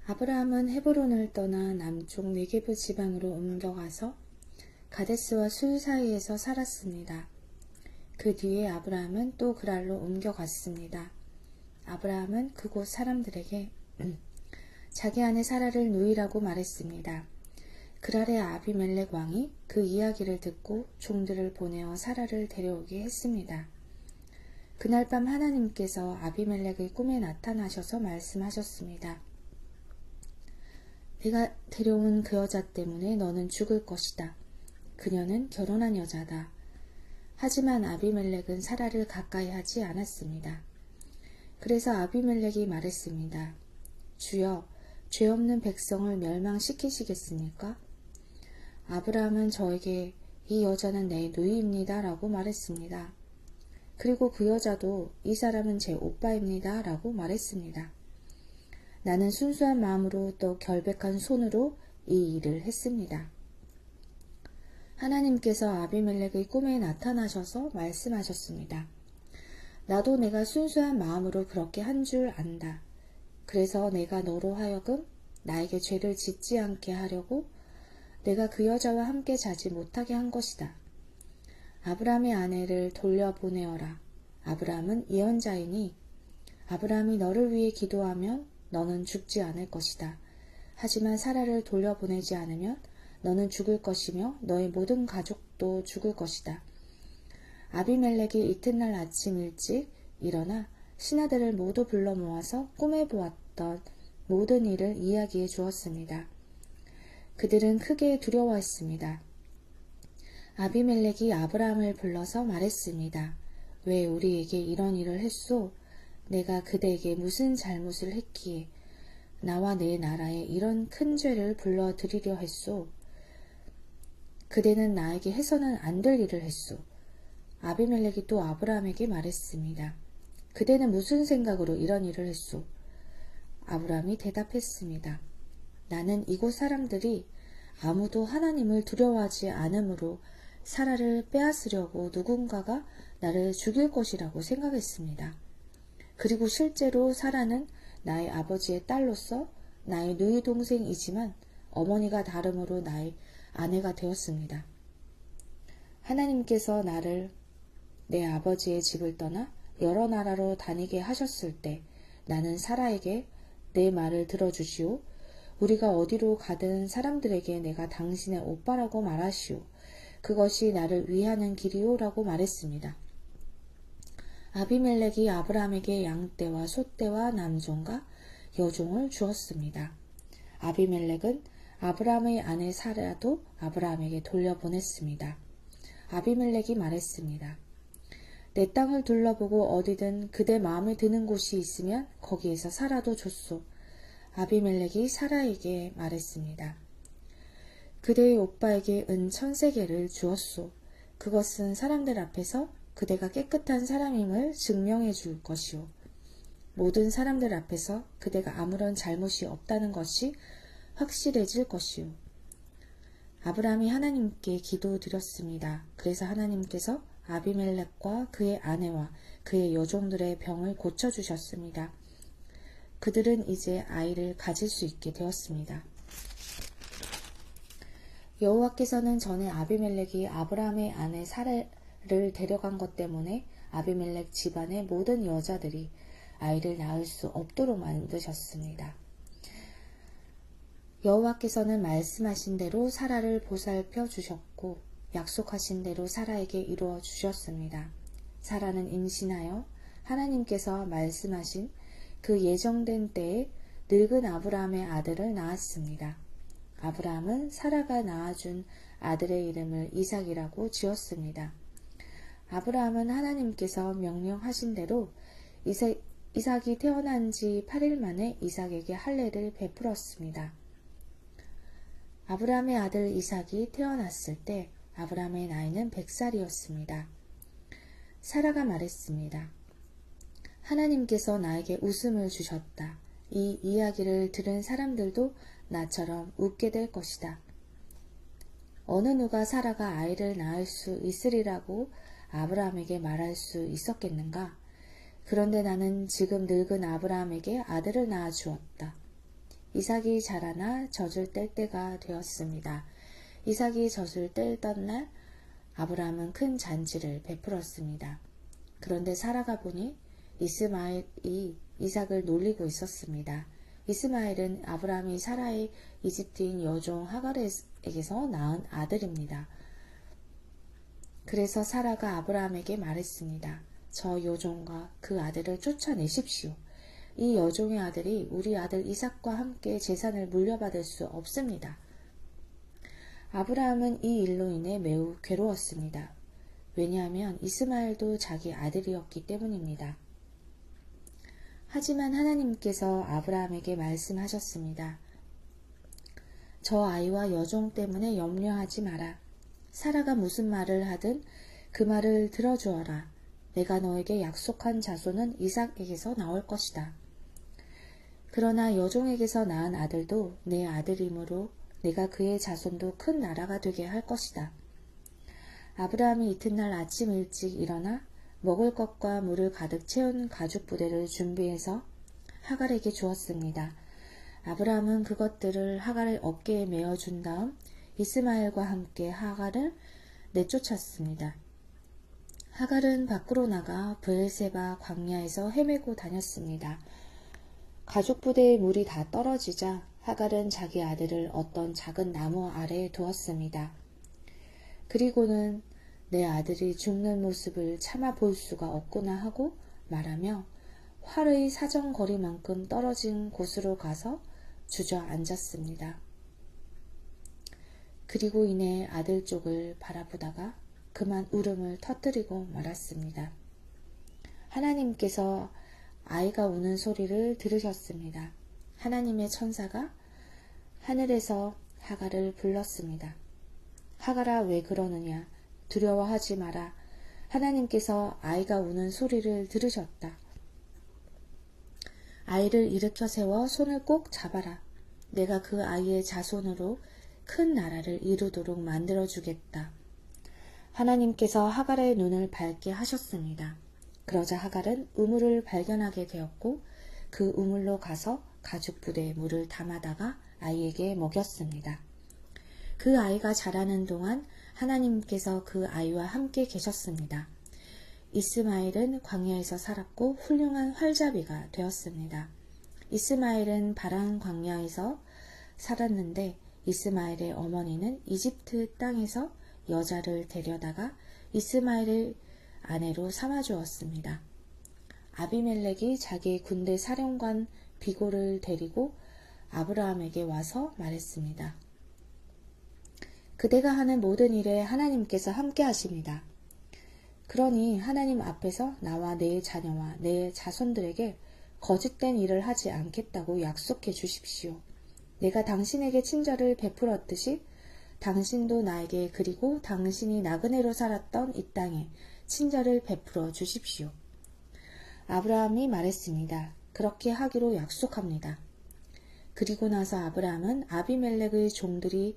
아브라함은 헤브론을 떠나 남쪽 네게브 지방으로 옮겨가서 가데스와 술 사이에서 살았습니다. 그 뒤에 아브라함은 또 그랄로 옮겨갔습니다. 아브라함은 그곳 사람들에게 자기 아내 사라를 누이라고 말했습니다. 그랄의 아비멜렉 왕이 그 이야기를 듣고 종들을 보내어 사라를 데려오게 했습니다. 그날 밤 하나님께서 아비멜렉의 꿈에 나타나셔서 말씀하셨습니다. 내가 데려온 그 여자 때문에 너는 죽을 것이다. 그녀는 결혼한 여자다. 하지만 아비멜렉은 사라를 가까이 하지 않았습니다. 그래서 아비멜렉이 말했습니다. 주여, 죄 없는 백성을 멸망시키시겠습니까? 아브라함은 저에게 이 여자는 내 누이입니다 라고 말했습니다. 그리고 그 여자도 이 사람은 제 오빠입니다 라고 말했습니다. 나는 순수한 마음으로 또 결백한 손으로 이 일을 했습니다. 하나님께서 아비멜렉의 꿈에 나타나셔서 말씀하셨습니다. 나도 내가 순수한 마음으로 그렇게 한 줄 안다. 그래서 내가 너로 하여금 나에게 죄를 짓지 않게 하려고 내가 그 여자와 함께 자지 못하게 한 것이다. 아브라함의 아내를 돌려보내어라. 아브라함은 예언자이니 아브라함이 너를 위해 기도하면 너는 죽지 않을 것이다. 하지만 사라를 돌려보내지 않으면 너는 죽을 것이며 너의 모든 가족도 죽을 것이다. 아비멜렉이 이튿날 아침 일찍 일어나 신하들을 모두 불러 모아서 꿈에 보았던 모든 일을 이야기해 주었습니다. 그들은 크게 두려워했습니다. 아비멜렉이 아브라함을 불러서 말했습니다. 왜 우리에게 이런 일을 했소? 내가 그대에게 무슨 잘못을 했기에 나와 내 나라에 이런 큰 죄를 불러들이려 했소? 그대는 나에게 해서는 안 될 일을 했소. 아비멜렉이 또 아브라함에게 말했습니다. 그대는 무슨 생각으로 이런 일을 했소? 아브라함이 대답했습니다. 나는 이곳 사람들이 아무도 하나님을 두려워하지 않으므로 사라를 빼앗으려고 누군가가 나를 죽일 것이라고 생각했습니다. 그리고 실제로 사라는 나의 아버지의 딸로서 나의 누이 동생이지만 어머니가 다름으로 나의 아내가 되었습니다. 하나님께서 나를 내 아버지의 집을 떠나 여러 나라로 다니게 하셨을 때 나는 사라에게 내 말을 들어주시오. 우리가 어디로 가든 사람들에게 내가 당신의 오빠라고 말하시오. 그것이 나를 위하는 길이오 라고 말했습니다. 아비멜렉이 아브라함에게 양떼와 소떼와 남종과 여종을 주었습니다. 아비멜렉은 아브라함의 아내 사라도 아브라함에게 돌려보냈습니다. 아비멜렉이 말했습니다. 내 땅을 둘러보고 어디든 그대 마음에 드는 곳이 있으면 거기에서 사라도 줬소. 아비멜렉이 사라에게 말했습니다. 그대의 오빠에게 은 1000세겔을 주었소. 그것은 사람들 앞에서 그대가 깨끗한 사람임을 증명해 줄 것이오. 모든 사람들 앞에서 그대가 아무런 잘못이 없다는 것이 확실해질 것이오. 아브라함이 하나님께 기도드렸습니다. 그래서 하나님께서 아비멜렉과 그의 아내와 그의 여종들의 병을 고쳐주셨습니다. 그들은 이제 아이를 가질 수 있게 되었습니다. 여호와께서는 전에 아비멜렉이 아브라함의 아내 사라를 데려간 것 때문에 아비멜렉 집안의 모든 여자들이 아이를 낳을 수 없도록 만드셨습니다. 여호와께서는 말씀하신 대로 사라를 보살펴 주셨고 약속하신 대로 사라에게 이루어 주셨습니다. 사라는 임신하여 하나님께서 말씀하신 그 예정된 때에 늙은 아브라함의 아들을 낳았습니다. 아브라함은 사라가 낳아준 아들의 이름을 이삭이라고 지었습니다. 아브라함은 하나님께서 명령하신 대로 이삭이 태어난 지 8일 만에 이삭에게 할례를 베풀었습니다. 아브라함의 아들 이삭이 태어났을 때 아브라함의 나이는 100살이었습니다. 사라가 말했습니다. 하나님께서 나에게 웃음을 주셨다. 이 이야기를 들은 사람들도 나처럼 웃게 될 것이다. 어느 누가 사라가 아이를 낳을 수 있으리라고 아브라함에게 말할 수 있었겠는가? 그런데 나는 지금 늙은 아브라함에게 아들을 낳아 주었다. 이삭이 자라나 젖을 뗄 때가 되었습니다. 이삭이 젖을 떼던 날 아브라함은 큰 잔치를 베풀었습니다. 그런데 사라가 보니 이스마엘이 이삭을 놀리고 있었습니다. 이스마엘은 아브라함이 사라의 이집트인 여종 하갈에게서 낳은 아들입니다. 그래서 사라가 아브라함에게 말했습니다. 저 여종과 그 아들을 쫓아내십시오. 이 여종의 아들이 우리 아들 이삭과 함께 재산을 물려받을 수 없습니다. 아브라함은 이 일로 인해 매우 괴로웠습니다. 왜냐하면 이스마엘도 자기 아들이었기 때문입니다. 하지만 하나님께서 아브라함에게 말씀하셨습니다. 저 아이와 여종 때문에 염려하지 마라. 사라가 무슨 말을 하든 그 말을 들어주어라. 내가 너에게 약속한 자손은 이삭에게서 나올 것이다. 그러나 여종에게서 낳은 아들도 내 아들이므로 내가 그의 자손도 큰 나라가 되게 할 것이다. 아브라함이 이튿날 아침 일찍 일어나 먹을 것과 물을 가득 채운 가죽 부대를 준비해서 하갈에게 주었습니다. 아브라함은 그것들을 하갈의 어깨에 메어준 다음 이스마엘과 함께 하갈을 내쫓았습니다. 하갈은 밖으로 나가 브엘세바 광야에서 헤매고 다녔습니다. 가죽 부대의 물이 다 떨어지자 하갈은 자기 아들을 어떤 작은 나무 아래에 두었습니다. 그리고는 내 아들이 죽는 모습을 참아 볼 수가 없구나 하고 말하며 활의 사정거리만큼 떨어진 곳으로 가서 주저앉았습니다. 그리고 이내 아들 쪽을 바라보다가 그만 울음을 터뜨리고 말았습니다. 하나님께서 아이가 우는 소리를 들으셨습니다. 하나님의 천사가 하늘에서 하갈을 불렀습니다. 하갈아, 왜 그러느냐? 두려워하지 마라. 하나님께서 아이가 우는 소리를 들으셨다. 아이를 일으켜 세워 손을 꼭 잡아라. 내가 그 아이의 자손으로 큰 나라를 이루도록 만들어주겠다. 하나님께서 하갈의 눈을 밝게 하셨습니다. 그러자 하갈은 우물을 발견하게 되었고 그 우물로 가서 가죽 부대에 물을 담아다가 아이에게 먹였습니다. 그 아이가 자라는 동안 하나님께서 그 아이와 함께 계셨습니다. 이스마엘은 광야에서 살았고 훌륭한 활잡이가 되었습니다. 이스마엘은 바란 광야에서 살았는데 이스마엘의 어머니는 이집트 땅에서 여자를 데려다가 이스마엘의 아내로 삼아주었습니다. 아비멜렉이 자기 군대 사령관 비골을 데리고 아브라함에게 와서 말했습니다. 그대가 하는 모든 일에 하나님께서 함께 하십니다. 그러니 하나님 앞에서 나와 내 자녀와 내 자손들에게 거짓된 일을 하지 않겠다고 약속해 주십시오. 내가 당신에게 친절을 베풀었듯이 당신도 나에게 그리고 당신이 나그네로 살았던 이 땅에 친절을 베풀어 주십시오. 아브라함이 말했습니다. 그렇게 하기로 약속합니다. 그리고 나서 아브라함은 아비멜렉의 종들이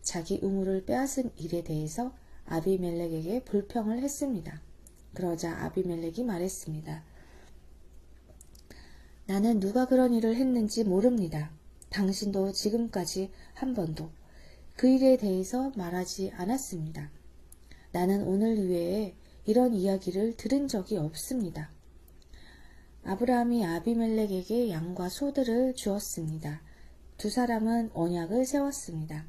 자기 우물을 빼앗은 일에 대해서 아비멜렉에게 불평을 했습니다. 그러자 아비멜렉이 말했습니다. 나는 누가 그런 일을 했는지 모릅니다. 당신도 지금까지 한 번도 그 일에 대해서 말하지 않았습니다. 나는 오늘 이외에 이런 이야기를 들은 적이 없습니다. 아브라함이 아비멜렉에게 양과 소들을 주었습니다. 두 사람은 언약을 세웠습니다.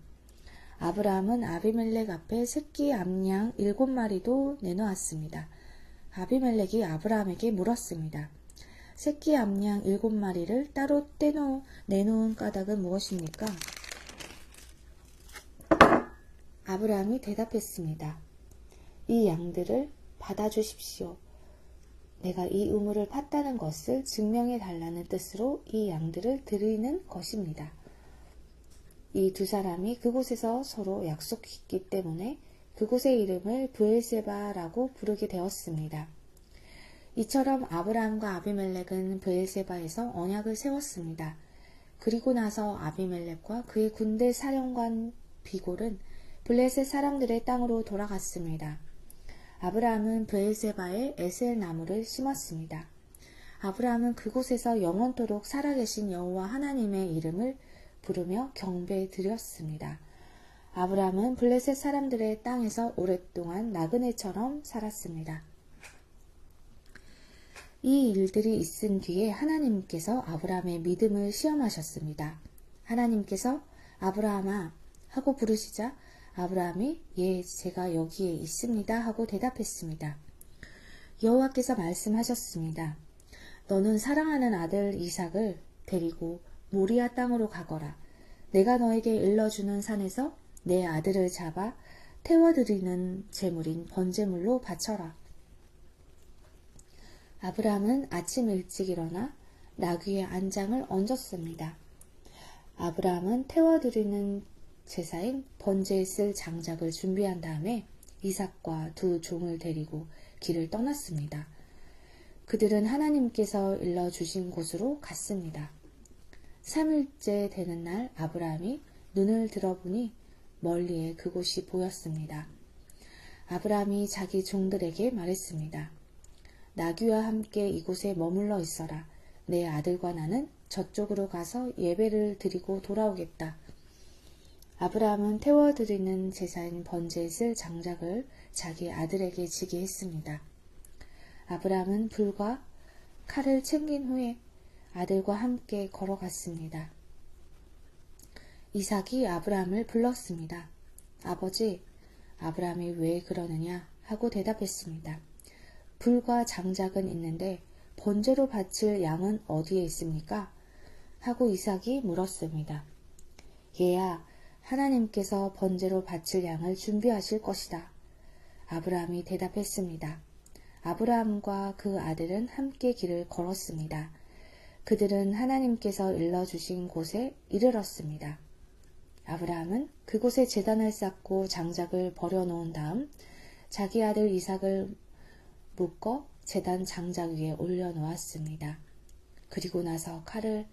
아브라함은 아비멜렉 앞에 새끼 암양 7마리도 내놓았습니다. 아비멜렉이 아브라함에게 물었습니다. 새끼 암양 7마리를 따로 내놓은 까닭은 무엇입니까? 아브라함이 대답했습니다. 이 양들을 받아주십시오. 내가 이 우물을 팠다는 것을 증명해 달라는 뜻으로 이 양들을 드리는 것입니다. 이 두 사람이 그곳에서 서로 약속했기 때문에 그곳의 이름을 브엘세바라고 부르게 되었습니다. 이처럼 아브라함과 아비멜렉은 브엘세바에서 언약을 세웠습니다. 그리고 나서 아비멜렉과 그의 군대 사령관 비골은 블레셋 사람들의 땅으로 돌아갔습니다. 아브라함은 브엘세바에 에셀 나무를 심었습니다. 아브라함은 그곳에서 영원토록 살아계신 여호와 하나님의 이름을 부르며 경배 드렸습니다. 아브라함은 블레셋 사람들의 땅에서 오랫동안 나그네처럼 살았습니다. 이 일들이 있은 뒤에 하나님께서 아브라함의 믿음을 시험하셨습니다. 하나님께서 아브라함아 하고 부르시자 아브라함이 예, 제가 여기에 있습니다 하고 대답했습니다. 여호와께서 말씀하셨습니다. 너는 사랑하는 아들 이삭을 데리고 모리아 땅으로 가거라. 내가 너에게 일러주는 산에서 내 아들을 잡아 태워드리는 제물인 번제물로 바쳐라. 아브라함은 아침 일찍 일어나 나귀의 안장을 얹었습니다. 아브라함은 태워드리는 제사인 번제에 쓸 장작을 준비한 다음에 이삭과 두 종을 데리고 길을 떠났습니다. 그들은 하나님께서 일러주신 곳으로 갔습니다. 3일째 되는 날 아브라함이 눈을 들어보니 멀리에 그곳이 보였습니다. 아브라함이 자기 종들에게 말했습니다. 나귀와 함께 이곳에 머물러 있어라. 내 아들과 나는 저쪽으로 가서 예배를 드리고 돌아오겠다. 아브라함은 태워드리는 제사인 번제에 쓸 장작을 자기 아들에게 지게 했습니다. 아브라함은 불과 칼을 챙긴 후에 아들과 함께 걸어갔습니다. 이삭이 아브라함을 불렀습니다. 아버지, 아브라함이 왜 그러느냐 하고 대답했습니다. 불과 장작은 있는데 번제로 바칠 양은 어디에 있습니까? 하고 이삭이 물었습니다. 얘야, 하나님께서 번제로 바칠 양을 준비하실 것이다. 아브라함이 대답했습니다. 아브라함과 그 아들은 함께 길을 걸었습니다. 그들은 하나님께서 일러주신 곳에 이르렀습니다. 아브라함은 그곳에 제단을 쌓고 장작을 버려놓은 다음 자기 아들 이삭을 묶어 제단 장작 위에 올려놓았습니다. 그리고 나서 칼을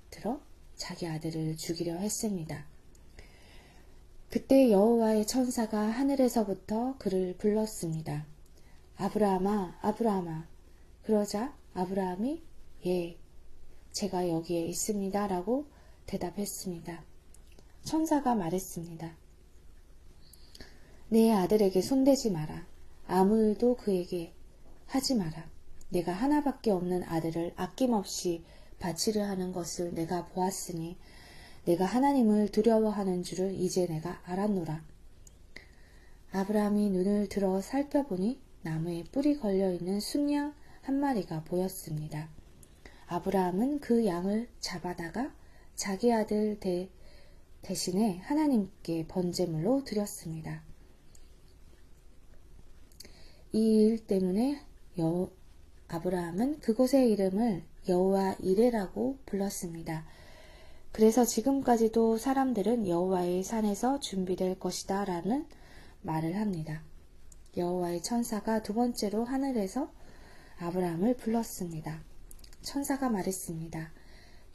들어 자기 아들을 죽이려 했습니다. 그때 여호와의 천사가 하늘에서부터 그를 불렀습니다. 아브라함아, 아브라함아. 그러자 아브라함이 예, 제가 여기에 있습니다 라고 대답했습니다. 천사가 말했습니다. 내 아들에게 손대지 마라. 아무 일도 그에게 하지 마라. 내가 하나밖에 없는 아들을 아낌없이 바치려 하는 것을 내가 보았으니 내가 하나님을 두려워하는 줄을 이제 내가 알았노라. 아브라함이 눈을 들어 살펴보니 나무에 뿔이 걸려있는 순양 한 마리가 보였습니다. 아브라함은 그 양을 잡아다가 자기 아들 대신에 하나님께 번제물로 드렸습니다. 이 일 때문에 아브라함은 그곳의 이름을 여호와 이레라고 불렀습니다. 그래서 지금까지도 사람들은 여호와의 산에서 준비될 것이다 라는 말을 합니다. 여호와의 천사가 두 번째로 하늘에서 아브라함을 불렀습니다. 천사가 말했습니다.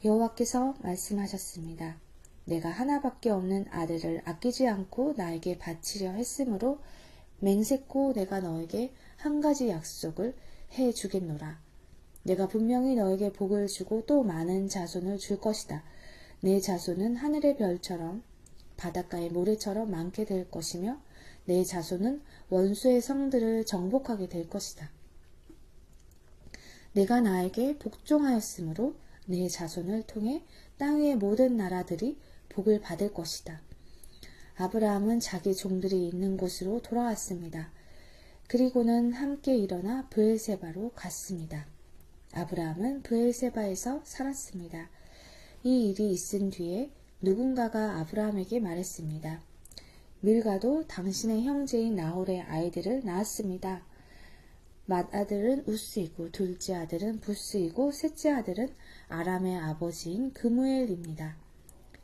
여호와께서 말씀하셨습니다. 내가 하나밖에 없는 아들을 아끼지 않고 나에게 바치려 했으므로 맹세코 내가 너에게 한 가지 약속을 해 주겠노라. 내가 분명히 너에게 복을 주고 또 많은 자손을 줄 것이다. 내 자손은 하늘의 별처럼 바닷가의 모래처럼 많게 될 것이며 내 자손은 원수의 성들을 정복하게 될 것이다. 내가 나에게 복종하였으므로 내 자손을 통해 땅 위의 모든 나라들이 복을 받을 것이다. 아브라함은 자기 종들이 있는 곳으로 돌아왔습니다. 그리고는 함께 일어나 브엘세바로 갔습니다. 아브라함은 브엘세바에서 살았습니다. 이 일이 있은 뒤에 누군가가 아브라함에게 말했습니다. 밀가도 당신의 형제인 나홀의 아이들을 낳았습니다. 맏아들은 우스이고 둘째 아들은 부스이고 셋째 아들은 아람의 아버지인 그무엘입니다.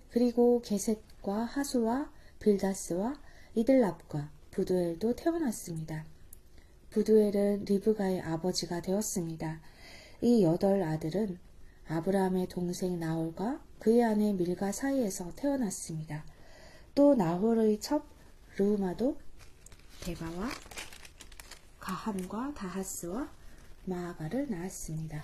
그리고 게셋과 하수와 빌다스와 이들랍과 부두엘도 태어났습니다. 부두엘은 리브가의 아버지가 되었습니다. 이 8아들은 아브라함의 동생 나홀과 그의 아내 밀가 사이에서 태어났습니다. 또 나홀의 첩 르우마도 데바와 가함과 다하스와 마아가를 낳았습니다.